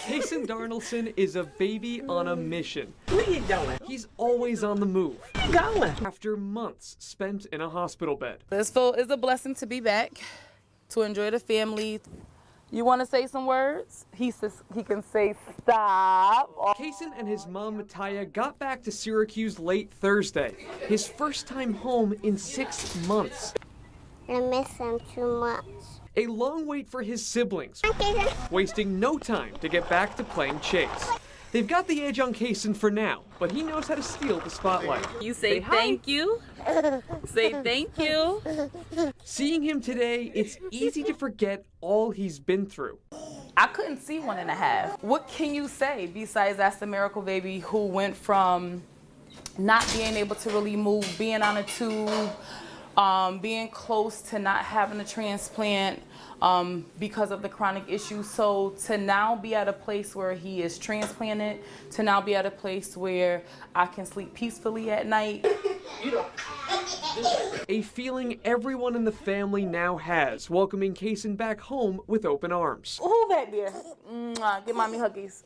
Kason Darnelson is a baby on a mission. Where you going? He's always on the move. Where you going? After months spent in a hospital bed. It's a blessing to be back, to enjoy the family. You want to say some words? He can say stop. Kason and his mom, Mattia, got back to Syracuse late Thursday. His first time home in 6 months. I miss him too much. A long wait for his siblings, wasting no time to get back to playing chase. They've got the edge on Kason for now, but he knows how to steal the spotlight. You say thank you. Say thank you. Seeing him today, it's easy to forget all he's been through. I couldn't see 1.5. What can you say besides that's the miracle baby who went from not being able to really move, being on a tube, being close to not having a transplant because of the chronic issues. So to now be at a place where he is transplanted, to now be at a place where I can sleep peacefully at night. A feeling everyone in the family now has, welcoming Kason back home with open arms. Who back there? Give mommy huggies.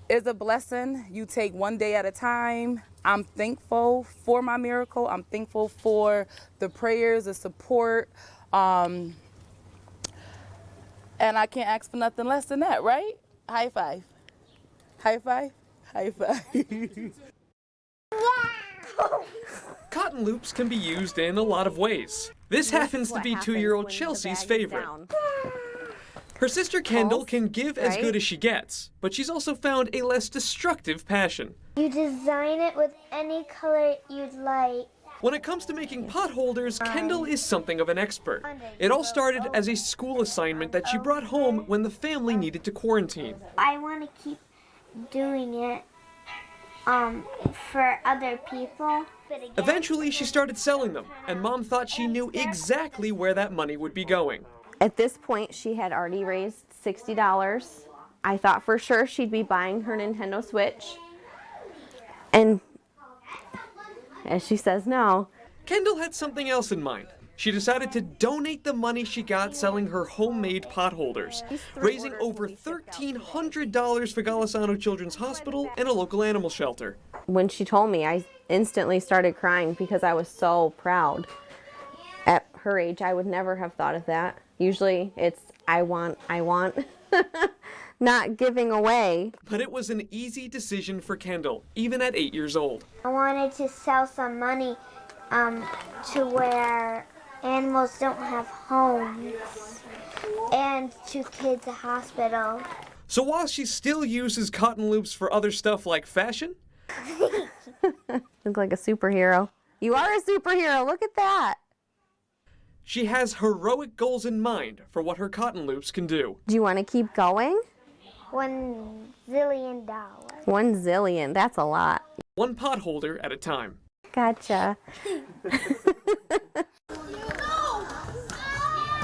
It's a blessing. You take one day at a time. I'm thankful for my miracle. I'm thankful for the prayers, the support. And I can't ask for nothing less than that, right? High five. High five. High five. Cotton loops can be used in a lot of ways. This happens to be 2-year-old Chelsea's favorite. Her sister Kendall can give as good as she gets, but she's also found a less destructive passion. You design it with any color you'd like. When it comes to making pot holders, Kendall is something of an expert. It all started as a school assignment that she brought home when the family needed to quarantine. I want to keep doing it for other people. Eventually, she started selling them, and Mom thought she knew exactly where that money would be going. At this point, she had already raised $60. I thought for sure she'd be buying her Nintendo Switch. And as she says no. Kendall had something else in mind. She decided to donate the money she got selling her homemade pot holders, raising over $1,300 for Golisano Children's Hospital and a local animal shelter. When she told me, I instantly started crying because I was so proud. At her age, I would never have thought of that. Usually it's, I want, not giving away. But it was an easy decision for Kendall, even at 8 years old. I wanted to sell some money to where animals don't have homes and to kids at hospital. So while she still uses cotton loops for other stuff like fashion, Look like a superhero. You are a superhero, look at that. she has heroic goals in mind for what her cotton loops can do. Do you want to keep going? $1 zillion. 1 zillion, that's a lot. One pot holder at a time. Gotcha.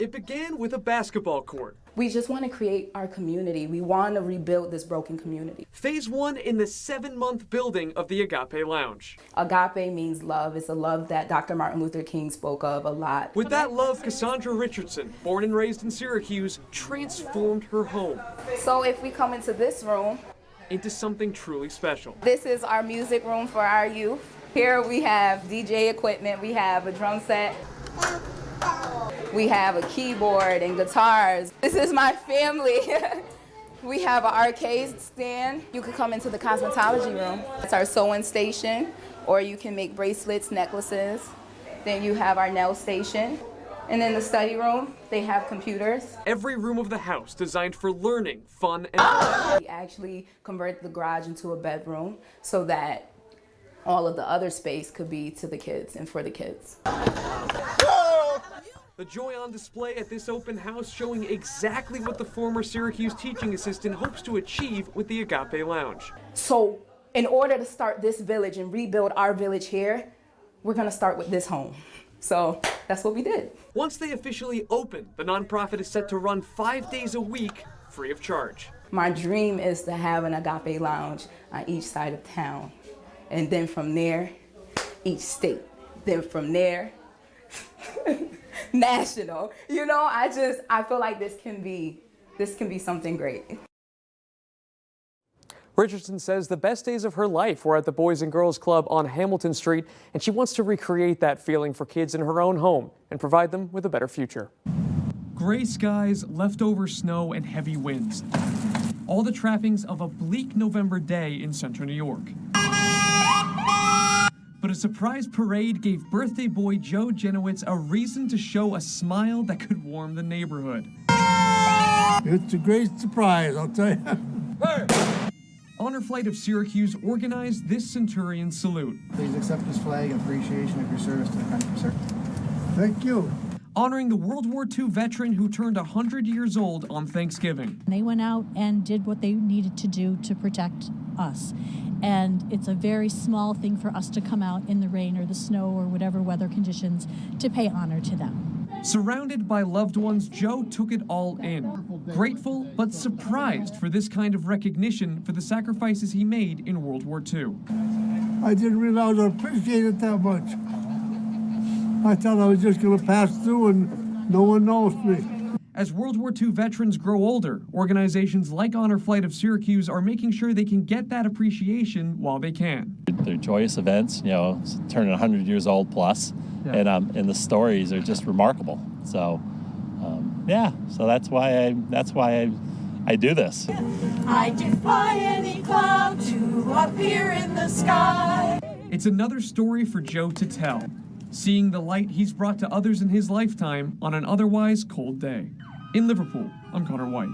It began with a basketball court. We just want to create our community. We want to rebuild this broken community. Phase 1 in the 7-month building of the Agape Lounge. Agape means love. It's a love that Dr. Martin Luther King spoke of a lot. With that love, Cassandra Richardson, born and raised in Syracuse, transformed her home So if we come into this room, into something truly special. this is our music room for our youth. Here we have DJ equipment. We have a drum set. We have a keyboard and guitars. This is my family. We have an arcade stand. You could come into the cosmetology room. It's our sewing station, or you can make bracelets, necklaces. Then you have our nail station. And in the study room, they have computers. Every room of the house designed for learning, fun, and We actually converted the garage into a bedroom so that all of the other space could be to the kids and for the kids. the joy on display at this open house showing exactly what the former Syracuse teaching assistant hopes to achieve with the Agape Lounge. So in order to start this village and rebuild our village here, we're gonna start with this home. So that's what we did. Once they officially open, the nonprofit is set to run 5 days a week, free of charge. My dream is to have an Agape Lounge on each side of town. And then from there, each state. Then from there, national. You know, I feel like this can be something great. Richardson says the best days of her life were at the Boys and Girls Club on Hamilton Street, and she wants to recreate that feeling for kids in her own home and provide them with a better future. Gray skies, leftover snow, and heavy winds. All the trappings of a bleak November day in central New York. But a surprise parade gave birthday boy Joe Genowitz a reason to show a smile that could warm the neighborhood. It's a great surprise, I'll tell you. Honor Flight of Syracuse organized this Centurion salute. Please accept this flag in appreciation of your service to the country, sir. Thank you. Honoring the World War II veteran who turned 100 years old on Thanksgiving. They went out and did what they needed to do to protect us. And it's a very small thing for us to come out in the rain or the snow or whatever weather conditions to pay honor to them. Surrounded by loved ones, Joe took it all in. Grateful but surprised for this kind of recognition for the sacrifices he made in World War II. I didn't realize I appreciate it that much. I thought I was just going to pass through and no one noticed me. As World War II veterans grow older, organizations like Honor Flight of Syracuse are making sure they can get that appreciation while they can. They're joyous events, you know, turning 100 years old plus, yeah. And the stories are just remarkable. So, yeah, so that's why I do this. I defy any cloud to appear in the sky. It's another story for Joe to tell, seeing the light he's brought to others in his lifetime on an otherwise cold day. In Liverpool, I'm Connor White.